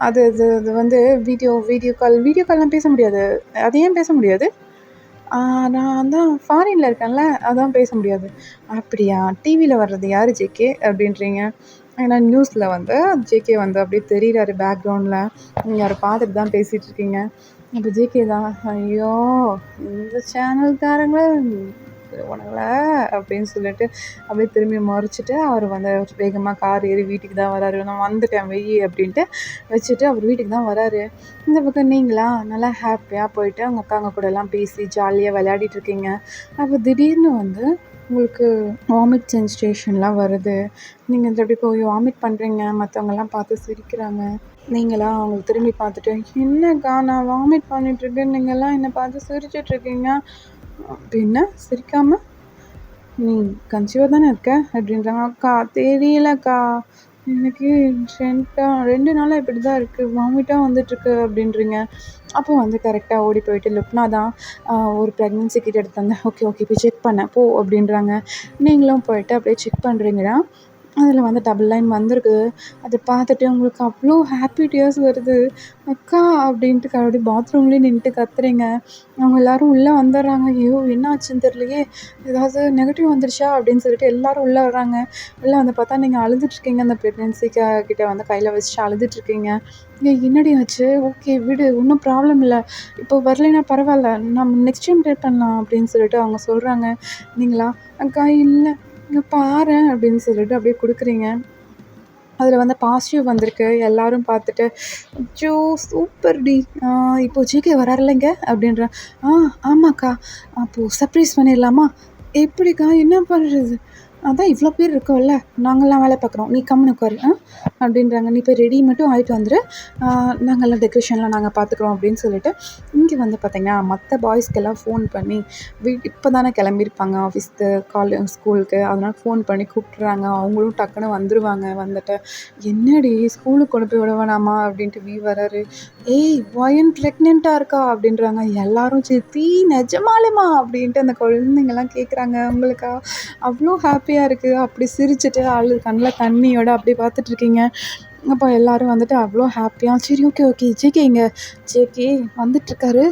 அது அது அது வந்து வீடியோ கால்லாம் பேச முடியாது. அது ஏன் பேச முடியாது? நான் தான் ஃபாரினில் இருக்கேன்ல, அதான் பேச முடியாது. அப்படியா, டிவியில் வர்றது யார் ஜேகே அப்படின்றீங்க. ஏன்னா நியூஸில் வந்து ஜேகே வந்து அப்படியே தெரிகிறாரு பேக்ரவுண்டில், நீங்கள் அவரை பார்த்துட்டு தான் பேசிகிட்டு இருக்கீங்க. அப்போ ஜேகே தான், ஐயோ இந்த சேனல்காரங்கள உனங்கள அப்படின்னு சொல்லிட்டு அப்படியே திரும்பி மறைச்சிட்டு அவர் வந்து வேகமாக கார் ஏறி வீட்டுக்கு தான் வராரு. நான் வந்துட்டேன் வெய்யி அப்படின்ட்டு வச்சுட்டு அவர் வீட்டுக்கு தான் வராரு. இந்த பக்கம் நீங்களா நல்லா ஹாப்பியாக போயிட்டு அவங்க அக்காங்க கூடலாம் பேசி ஜாலியாக விளையாடிட்டு இருக்கீங்க. அப்போ திடீர்னு வந்து உங்களுக்கு வாமிட் சென்சேஷன்லாம் வருது. நீங்கள் இந்த எப்படி போய் வாமிட் பண்ணுறீங்க, மற்றவங்கெல்லாம் பார்த்து சிரிக்கிறாங்க. நீங்களா அவங்கள திரும்பி பார்த்துட்டு, என்னக்கா நான் வாமிட் பண்ணிகிட்ருக்கேன், நீங்கள்லாம் என்னை பார்த்து சிரிச்சிட்ருக்கீங்க. அப்படின்னா சிரிக்காமல், நீ கன்சீவாக தானே இருக்க அப்படின்றாங்க. அக்கா தெரியலக்கா, எனக்கு 2 நாளாக இப்படி தான் இருக்குது, வாமிட்டாக வந்துட்டுருக்கு அப்படின்றீங்க. அப்போ வந்து கரெக்டாக ஓடி போயிட்டு லுப்னா தான் ஒரு ப்ரெக்னென்சி கிட் எடுத்து வந்தேன், ஓகே போய் செக் பண்ணேன் போ அப்படின்றாங்க. நீங்களும் போயிட்டு அப்படியே செக் பண்ணுறீங்கன்னா அதில் வந்து டபுள் லைன் வந்திருக்கு. அதை பார்த்துட்டு உங்களுக்கு அவ்வளோ ஹாப்பி டியர்ஸ் வருது. "அக்கா" அப்படின்ட்டு அப்படியே பாத்ரூம்லேயே நின்னுட்டு கத்துறீங்க. அவங்க எல்லோரும் உள்ளே வந்துடுறாங்க. "ஐயோ! என்ன ஆச்சுன்னு தெரியலையே, ஏதாவது நெகட்டிவ் வந்துருச்சா?" அப்படின்னு சொல்லிட்டு எல்லோரும் உள்ளே வர்றாங்க. உள்ளே வந்து பார்த்தா நீங்கள் அழுதுட்ருக்கீங்க. அந்த ப்ரெக்னன்சி கிட்ட வந்து கையில் வச்சுட்டு அழுதுட்ருக்கீங்க. "ஏய் என்னடி ஆச்சு? ஓகே விடு, ஒன்றும் ப்ராப்ளம் இல்லை. இப்போ வரலைன்னா பரவாயில்ல, நம்ம நெக்ஸ்ட் டைம் ட்ரை பண்ணலாம்" அப்படின்னு சொல்லிட்டு அவங்க சொல்கிறாங்க. நீங்களா, "அக்கா இல்லை, இங்கே பாரேன்" அப்படின்னு சொல்லிட்டு அப்படியே கொடுக்குறீங்க. அதில் வந்து பாசிட்டிவ் வந்திருக்கு. எல்லோரும் பார்த்துட்டு, "அச்சோ! சூப்பர்டி! இப்போ ஜிகே வராருல்லங்க" அப்படின்றேன். ஆமாக்கா. அப்போது சர்ப்ரைஸ் பண்ணிடலாமா?" எப்படிக்கா? என்ன பண்ணுறது? அதான் இவ்வளோ பேர் இருக்கோம்ல, நாங்கள்லாம் வேலை பார்க்குறோம். நீ கம்முனு உட்காரு அப்படின்றாங்க. "நீ போய் ரெடி மட்டும் ஆகிட்டு வந்துரு, நாங்கள்லாம் டெக்கரேஷன்லாம் நாங்கள் பார்த்துக்குறோம்" அப்படின்னு சொல்லிட்டு, இங்கே வந்து பார்த்திங்கன்னா மற்ற பாய்ஸ்க்கெல்லாம் ஃபோன் பண்ணி இப்போ தானே கிளம்பியிருப்பாங்க ஆஃபீஸ்க்கு, ஸ்கூலுக்கு. அதனால் ஃபோன் பண்ணி கூப்பிட்றாங்க. அவங்களும் டக்குன்னு வந்துடுவாங்க. வந்துட்டு, "என்னடி ஸ்கூலுக்கு கொண்டு போய் விட வேணாமா?" அப்படின்ட்டு வராரு. "ஏய் வயன் ப்ரெக்னெண்ட்டாக இருக்கா?" அப்படின்றாங்க. எல்லோரும் "சித்தி நிஜமாலுமா?" அப்படின்ட்டு அந்த குழந்தைங்கள்லாம் கேட்குறாங்க. அவங்களுக்கா அவ்வளோ ஹாப்பியாக இருக்குது. அப்படி சிரிச்சுட்டு கண்ணில் தண்ணியோட அப்படியே பார்த்துட்ருக்கீங்க. அப்போ எல்லோரும் வந்துட்டு அவ்வளோ ஹாப்பியாக, "சரி ஓகே ஓகே ஜேகே இங்கே ஜேகே வந்துட்டுருக்காரு,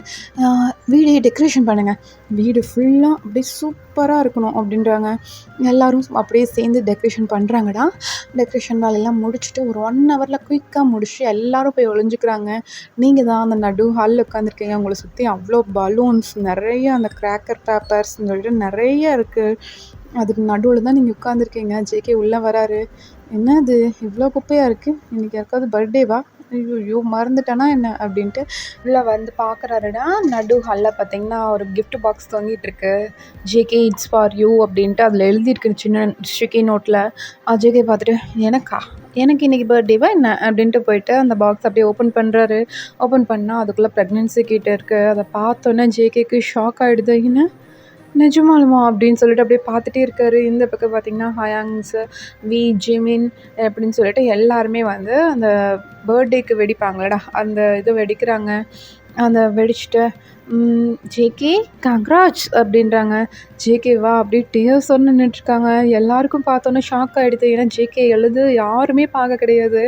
வீடே டெக்கரேஷன் பண்ணுங்கள், வீடு ஃபுல்லாக அப்படியே சூப்பராக இருக்கணும்" அப்படின்றாங்க. எல்லோரும் அப்படியே சேர்ந்து டெக்கரேஷன் பண்ணுறாங்கடா. டெக்கரேஷன் வேலையெல்லாம் முடிச்சுட்டு ஒரு 1 ஹவரில் குயிக்காக முடிச்சுட்டு எல்லோரும் போய் ஒளிஞ்சுக்கிறாங்க. நீங்கள் தான் அந்த நடு ஹாலில் உட்காந்துருக்கீங்க. உங்களை சுற்றி அவ்வளோ பலூன்ஸ், நிறைய அந்த கிராக்கர் பேப்பர்ஸ்ன்னு சொல்லிட்டு நிறைய இருக்குது. அதுக்கு நடுவில் தான் நீங்கள் உட்காந்துருக்கீங்க. ஜேகே உள்ளே வராரு. "என்னது இவ்வளோ குப்பையாக இருக்குது? இன்றைக்கி யாருக்காவது பர்த்டேவா? ஐயோ மறந்துட்டேனா என்ன?" அப்படின்ட்டு உள்ளே வந்து பார்க்குறாருடா. நடு ஹாலில் பார்த்தீங்கன்னா ஒரு கிஃப்ட் பாக்ஸ் தொங்கிட்டுருக்கு. "ஜேகே இட்ஸ் ஃபார் யூ" அப்படின்ட்டு அதில் எழுதியிருக்கு சின்ன ஸ்டிக்கி நோட்டில். ஜேகே பார்த்துட்டு, "எனக்கா? எனக்கு இன்றைக்கி பர்த்டேவா என்ன?" அப்படின்ட்டு போயிட்டு அந்த பாக்ஸ் அப்படியே ஓப்பன் பண்ணுறாரு. ஓப்பன் பண்ணால் அதுக்குள்ளே ப்ரெக்னென்சி கிட் இருக்குது. அதை பார்த்தோன்னே ஜேகேக்கு ஷாக் ஆகிடுது. "என்ன நிஜமாலுமா?" அப்படின்னு சொல்லிட்டு அப்படியே பார்த்துட்டே இருக்காரு. இந்த பக்கம் பார்த்தீங்கன்னா ஹயாங்ஸு, ஜிமின் அப்படின்னு சொல்லிட்டு எல்லாருமே வந்து அந்த பர்த்டேக்கு வெடிப்பாங்கல்லடா, அந்த இது வெடிக்கிறாங்க. அந்த வெடிச்சுட்டு, "ஜேகே கங்ராட்ஸ்" அப்படின்றாங்க. ஜேகேவா அப்படியே டியர்ஸோட நின்றுட்டுருக்காங்க. எல்லாருக்கும் பார்த்தோன்னே ஷாக் ஆகிடுது. ஏன்னா ஜேகே அழுது யாருமே பார்க்க கிடையாது.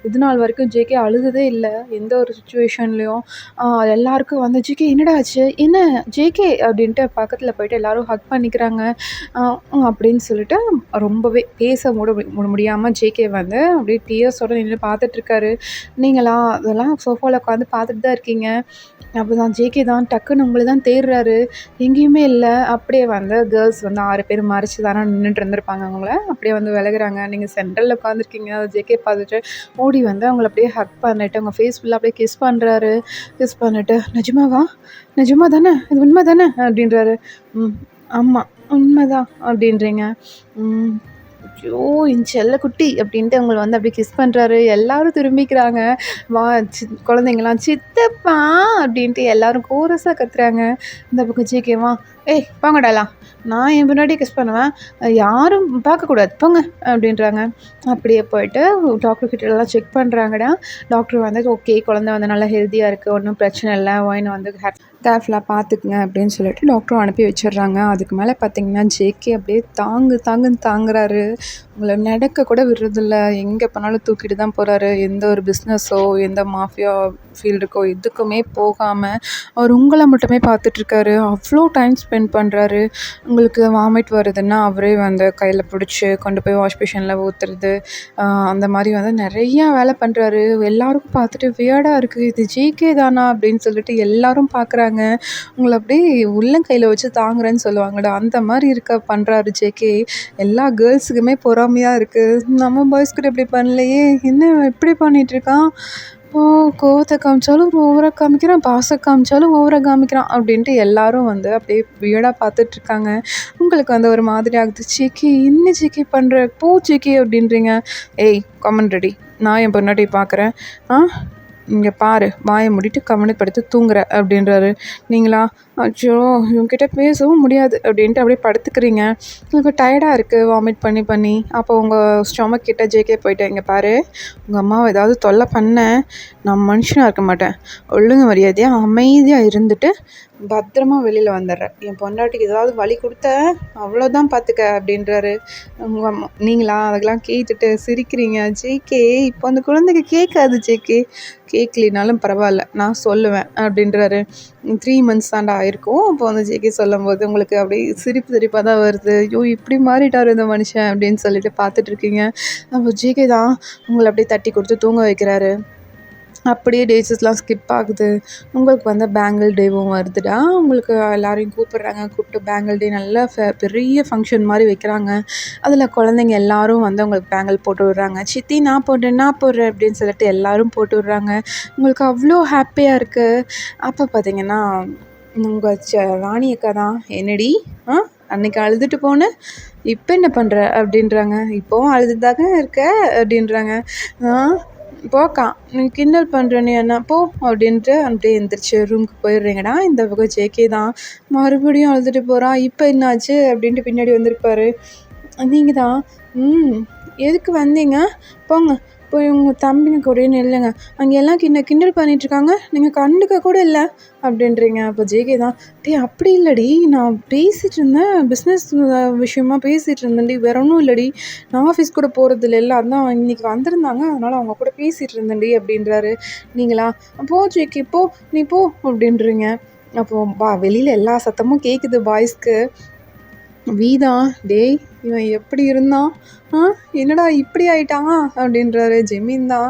இது நாள் வரைக்கும் ஜேகே அழுததே இல்லை எந்த ஒரு சுச்சுவேஷன்லேயும். எல்லாருக்கும் வந்து, "ஜேகே என்னடா ஆச்சு? என்ன ஜேகே?" அப்படின்ட்டு பக்கத்தில் போயிட்டு எல்லோரும் ஹக் பண்ணிக்கிறாங்க. அப்படின்னு சொல்லிட்டு ரொம்பவே பேச முடியாமல் ஜேகே வந்து அப்படியே டியர்ஸோட நின்று பார்த்துட்ருக்காரு. நீங்களா அதெல்லாம் சோஃபாவில் உட்காந்து பார்த்துட்டு தான் இருக்கீங்க. அப்போ தான் ஜேகே தான் டக்குன்னு உங்களை தான் தேடுறாரு. எங்கேயுமே இல்லை. அப்படியே வந்து கேர்ள்ஸ் வந்து 6 பேர் மறைச்சு தானே நின்றுட்டு இருந்திருப்பாங்க அவங்கள. அப்படியே வந்து விலகுறாங்க. நீங்கள் சென்டரில் உட்காந்துருக்கீங்க. அது ஜேகே பார்த்துட்டு ஓடி வந்து அவங்கள அப்படியே ஹக் பண்ணிட்டு அவங்க ஃபேஸ் ஃபுல்லாக அப்படியே கிஸ் பண்ணுறாரு. கிஸ் பண்ணிட்டு, "நிஜமாவா? நிஜமா தானே? இது உண்மை தானே?" அப்படின்றாரு. ஆமாம் உண்மைதான்" அப்படின்றீங்க. "ஐயோ என் செல்லக்குட்டி" அப்படின்ட்டு அவங்கள வந்து அப்படியே கிஸ் பண்ணுறாரு. எல்லோரும் திரும்பிக்கிறாங்க. குழந்தைங்களாம் "சித்தப்பா" அப்படின்ட்டு எல்லோரும் கோரஸாக கத்துறாங்க. இந்த பக்கம் ஜேகேவா, "ஏய் போங்கடாலாம், நான் என் பின்னாடியே கிஸ் பண்ணுவேன், யாரும் பார்க்கக்கூடாது போங்க" அப்படின்றாங்க. அப்படியே போயிட்டு டாக்டர் கிட்டலாம் செக் பண்ணுறாங்கடா. டாக்டர் வந்து, "ஓகே குழந்தை வந்து நல்லா ஹெல்த்தியாக இருக்குது, ஒன்றும் பிரச்சனை இல்லை, ஒயின் வந்து கேர்ஃபுல்லாக பார்த்துக்குங்க" அப்படின்னு சொல்லிட்டு டாக்டரும் அனுப்பி வச்சிடுறாங்க. அதுக்கு மேலே பார்த்தீங்கன்னா ஜேகே அப்படியே தாங்குன்னு தாங்குறாரு. உங்களை நடக்க கூட விடுறதில்ல. எங்கே போனாலும் தூக்கிட்டு தான் போகிறாரு. எந்த ஒரு பிஸ்னஸோ எந்த மாஃபியா ஃபீல்டுக்கோ எதுக்குமே போகாமல் அவர் உங்களை மட்டுமே பார்த்துட்ருக்காரு. அவ்வளோ டைம் ஸ்பெண்ட் பண்ணுறாரு. உங்களுக்கு வாமிட் வருதுன்னா அவரே வந்து கையில் பிடிச்சி கொண்டு போய் வாஷ் பேஷனில் ஊற்றுறது, அந்த மாதிரி வந்து நிறையா வேலை பண்ணுறாரு. எல்லாருக்கும் பார்த்துட்டு வியர்டாக இருக்குது. இது ஜேகே தானா அப்படின்னு சொல்லிட்டு எல்லாரும் பார்க்குறாங்க. உங்களை அப்படியே உள்ளங்கையில் வச்சு தாங்குறேன்னு சொல்லுவாங்கடா, அந்த மாதிரி பண்ணுறாரு ஜேகே. எல்லா கேர்ள்ஸுக்குமே பொறாமையாக இருக்குது. நம்ம பாய்ஸ்கிட்ட இப்படி பண்ணலையே, என்ன இப்படி பண்ணிகிட்ருக்கான், கோவத்தை காமிச்சாலும் ஓவராக காமிக்கிறான், பாசம் காமிச்சாலும் ஓவராக காமிக்கிறான் அப்படின்ட்டு எல்லாரும் வந்து அப்படியே வியர்டாக பார்த்துட்ருக்காங்க. உங்களுக்கு வந்து ஒரு மாதிரி ஆகுது. "ஜேகே என்ன ஜேகே பண்ணுற, போ ஜேகே" அப்படின்றீங்க. "ஏய் கம்மன் ரெடி, நான் என் பொண்டாட்டி பார்க்குறேன், இங்கே பாரு வாயை மூடிட்டு கவனப்படுத்தி தூங்குற அப்படின்றாரு. நீங்களா அச்சோ இவங்ககிட்ட பேசவும் முடியாது அப்படின்ட்டு அப்படியே படுத்துக்கிறீங்க. உங்களுக்கு டயர்டாக இருக்குது வாமிட் பண்ணி பண்ணி. அப்போ உங்கள் ஸ்டொமக் கிட்ட ஜேகே போயிட்டு, இங்கே பாரு உங்கள் அம்மாவை ஏதாவது தொல்லை பண்ணேன் நான் மனுஷனாக இருக்க மாட்டேன். ஒழுங்கு மரியாதையாக அமைதியாக இருந்துட்டு பத்திரமா வெளியில் வந்துடுறேன். என் பொண்டாட்டிக்கு ஏதாவது வழி கொடுத்த அவ்வளோதான் பார்த்துக்க அப்படின்றாரு. உங்கள் அம்மா நீங்களா அதுக்கெல்லாம் கேட்டுட்டு சிரிக்கிறீங்க. ஜேகே இப்போ அந்த குழந்தைக்கு கேட்காது ஜேகே. கேட்கலினாலும் பரவாயில்ல நான் சொல்லுவேன் அப்படின்றாரு. 3 months தாண்டா ஆயிருக்கும். அப்போ வந்து ஜேகே சொல்லும்போது உங்களுக்கு அப்படியே சிரிப்பாக தான் வருது. ஐயோ இப்படி மாறிட்டார் இந்த மனுஷன் அப்படின்னு சொல்லிட்டு பார்த்துட்ருக்கீங்க. அப்போ ஜேகே தான் உங்களை அப்படியே தட்டி கொடுத்து தூங்க வைக்கிறாரு. அப்படியே டேஸஸ்லாம் ஸ்கிப் ஆகுது. உங்களுக்கு வந்து பேங்கிள் டேவும் வருதுடா. உங்களுக்கு எல்லாரையும் கூப்பிட்றாங்க. கூப்பிட்டு பேங்கிள் டே நல்லா பெரிய ஃபங்க்ஷன் மாதிரி வைக்கிறாங்க. அதில் குழந்தைங்க எல்லோரும் வந்து உங்களுக்கு பேங்கிள் போட்டு விட்றாங்க. சித்தி நான் போடுறேன் அப்படின்னு சொல்லிட்டு எல்லோரும் போட்டு விட்றாங்க. உங்களுக்கு அவ்வளோ ஹாப்பியாக இருக்குது. அப்போ பார்த்தீங்கன்னா உங்கள் ராணி அக்கா தான், என்னடி அன்றைக்கி அழுதுட்டு போனேன் இப்போ என்ன பண்ணுற அப்படின்றாங்க. இப்போவும் அழுதுதாங்க இருக்க அப்படின்றாங்க. போக்கா நீ கிண்டல் பண்ணுற நீ என்ன போ அப்படின்ட்டு அப்படியே எழுந்திரிச்சு ரூமுக்கு போயிடுறீங்கடா. இந்த பக்கம் ஜேகே தான் மறுபடியும் அழுதுட்டு போகிறான். இப்போ என்னாச்சு அப்படின்ட்டு பின்னாடி வந்திருப்பாரு. நீங்கள் தான் எதுக்கு வந்தீங்க போங்க போய் உங்கள் தம்பிங்க கூட நில்லுங்க. அங்கே எல்லாம் கிண்டல் பண்ணிகிட்ருக்காங்க நீங்கள் கண்டுக்க கூட இல்லை அப்படின்றீங்க. அப்போ ஜேகே தான் அப்படி இல்லடி நான் பேசிகிட்டு இருந்தேன் பிஸ்னஸ் விஷயமா பேசிகிட்டு இருந்தேன்டி வேற ஒன்றும் இல்லடி நான் ஆஃபீஸ் கூட போகிறது இல்லை அதான் இன்றைக்கி வந்திருந்தாங்க அதனால் அவங்க கூட பேசிகிட்டு இருந்தேன்டி அப்படின்றாரு. நீங்களா போ ஜேகே போ நீ போ அப்படின்றீங்க. அப்போது வெளியில் எல்லா சத்தமும் கேட்குது பாய்ஸ்க்கு. வீதா டேய் இவன் எப்படி இருந்தான் என்னடா இப்படி ஆயிட்டான் அப்படின்றாரு. ஜெமீன் தான்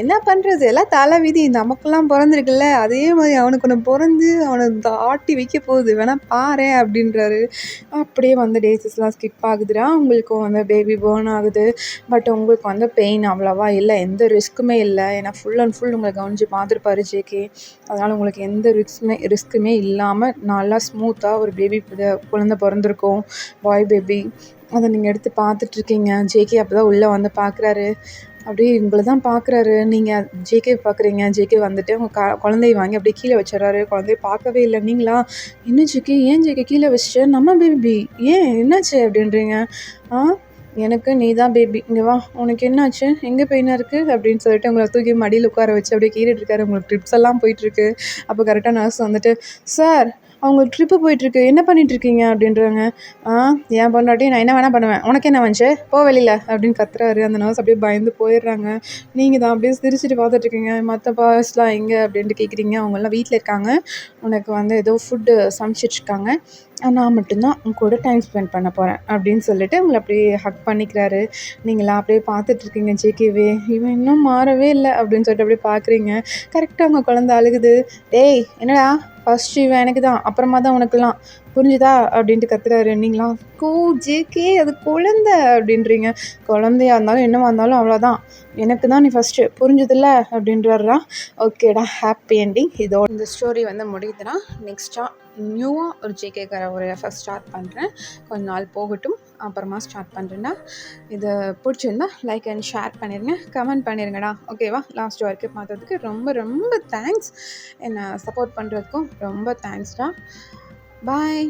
என்ன பண்ணுறது எல்லாம் தலை விதி நமக்கெல்லாம் பிறந்திருக்குல்ல அதே மாதிரி அவனுக்கு ஒன்று பிறந்து அவனை ஆட்டி வைக்க போகுது வேணா பாரு அப்படின்றாரு. அப்படியே வந்து டேஸஸ்லாம் ஸ்கிப் ஆகுதுடா. உங்களுக்கும் வந்து பேபி பேர்ன் ஆகுது. பட் உங்களுக்கு வந்து பெயின் அவ்வளோவா இல்லை, எந்த ரிஸ்க்குமே இல்லை. ஏன்னா ஃபுல் அண்ட் ஃபுல் உங்களை கவனித்து பார்த்துருப்பாரு ஜேகே. அதனால் உங்களுக்கு எந்த ரிஸ்க்குமே இல்லாமல் நல்லா ஸ்மூத்தாக ஒரு பேபி குழந்தை பிறந்திருக்கும், பாய் பேபி. அதை நீங்கள் எடுத்து பார்த்துட்ருக்கீங்க. ஜேகே அப்போ தான் உள்ளே வந்து பார்க்குறாரு. அப்படியே உங்களை தான் பார்க்குறாரு. நீங்கள் ஜேகே பார்க்குறீங்க. ஜேகே வந்துட்டு உங்கள் குழந்தைய வாங்கி அப்படியே கீழே வச்சிடறாரு. குழந்தைய பார்க்கவே இல்லை. நீங்களா என்ன ஜேகே ஏன் ஜேகே கீழே வச்சுட்டு நம்ம பேபி ஏன் என்னாச்சு அப்படின்றீங்க. எனக்கு நீ தான் பேபி இங்கே வா உனக்கு என்னாச்சு எங்கே பெயினாக இருக்குது அப்படின்னு சொல்லிட்டு உங்களை தூக்கி மடியில் உட்கார வச்சு அப்படியே கீறிட்டுருக்காரு. உங்களுக்கு ட்ரிப்ஸ் எல்லாம் போயிட்டுருக்கு. அப்போ கரெக்டாக நர்ஸ் வந்துட்டு சார் அவங்களுக்கு ட்ரிப்பு போயிட்டுருக்கு என்ன பண்ணிகிட்ருக்கீங்க அப்படின்றாங்க. என் பொண்டாட்டி நான் என்ன வேணால் பண்ணுவேன் உனக்கு என்ன வந்துச்சு போ வெளியில் அப்படின்னு கத்துறாரு. அந்த நர்ஸ் அப்படியே பயந்து போயிடுறாங்க. நீங்கள் தான் அப்படியே சிரிச்சுட்டு பார்த்துட்ருக்கீங்க. மற்ற பாய்ஸ்லாம் எங்கே அப்படின்ட்டு கேட்குறீங்க. அவங்கெல்லாம் வீட்டில் இருக்காங்க. உனக்கு வந்து ஏதோ ஃபுட்டு சமைச்சிட்ருக்காங்க. நான் மட்டும்தான் உங்க கூட டைம் ஸ்பெண்ட் பண்ண போகிறேன் அப்படின்னு சொல்லிட்டு உங்களை அப்படியே ஹக் பண்ணிக்கிறாரு. நீங்களா அப்படியே பார்த்துட்ருக்கீங்க ஜேகேவே இவன் இன்னும் மாறவே இல்லை அப்படின்னு சொல்லிட்டு அப்படியே பார்க்குறீங்க. கரெக்டாக உங்கள் குழந்தை அழுகுது. டேய் என்னடா ஃபஸ்ட்டு இவன் எனக்கு தான் அப்புறமா தான் உனக்குலாம் புரிஞ்சுதா அப்படின்ட்டு கத்துறாரு. நீங்களா ஜேகே அது குழந்தை அப்படின்றீங்க. குழந்தையா இருந்தாலும் என்னவா இருந்தாலும் அவ்வளோதான் எனக்கு தான் நீ ஃபஸ்ட்டு புரிஞ்சதில்ல அப்படின்றாரா. ஓகேடா ஹாப்பி என்டிங். இதோட இந்த ஸ்டோரி வந்து முடியுதுன்னா நெக்ஸ்ட்டாக நியூவாக ஒரு ஜேகேக்கார ஒரு ஃபஸ்ட் ஸ்டார்ட் பண்ணுறேன். கொஞ்ச நாள் போகட்டும் அப்புறமா ஸ்டார்ட் பண்ணுறேன்னா இது பிடிச்சிருந்தா லைக் அண்ட் ஷேர் பண்ணிடுங்க, கமெண்ட் பண்ணிடுங்கடா. ஓகேவா லாஸ்ட் வரைக்கும் பார்த்ததுக்கு ரொம்ப ரொம்ப தேங்க்ஸ். என்னை சப்போர்ட் பண்ணுறதுக்கும் ரொம்ப தேங்க்ஸ்டா. பாய்.